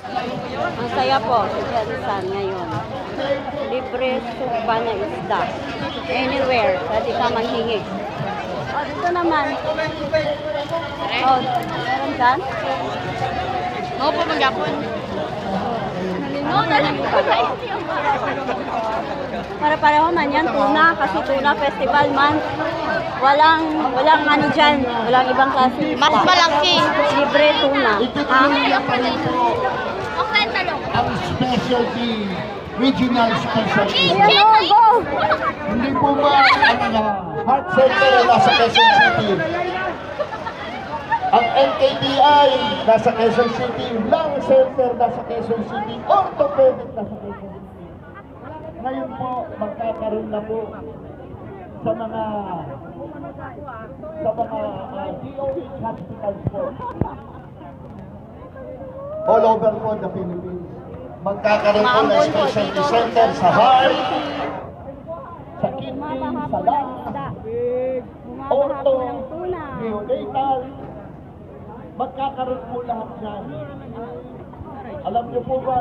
Ang saya po sa Jensan ngayon. Libre sukba na isda. Anywhere, pwede ka manghingi. O, dito naman. O, meron dyan? Oo po, magyapon. Para-pareho man yan, tuna, kasi tuna festival man. Walang ano dyan, walang ibang klase. Mas malaki. Libre tuna. Ha? Ang specialty, regional specialty. Ayan o, go! Hindi po ba ang heart center nasa Quezon City? Ang NKBI nasa Quezon City, lung center nasa Quezon City, orthopedic nasa Quezon City. Ngayon po, magkakaroon na po sa mga DOH hospitals po. All over po the Philippines. Magkakaroon po ng specialty center sa heart, sa kidney, sa lungs, ortho, neonatal. Magkakaroon po lahat yan. Alam niyo po ba,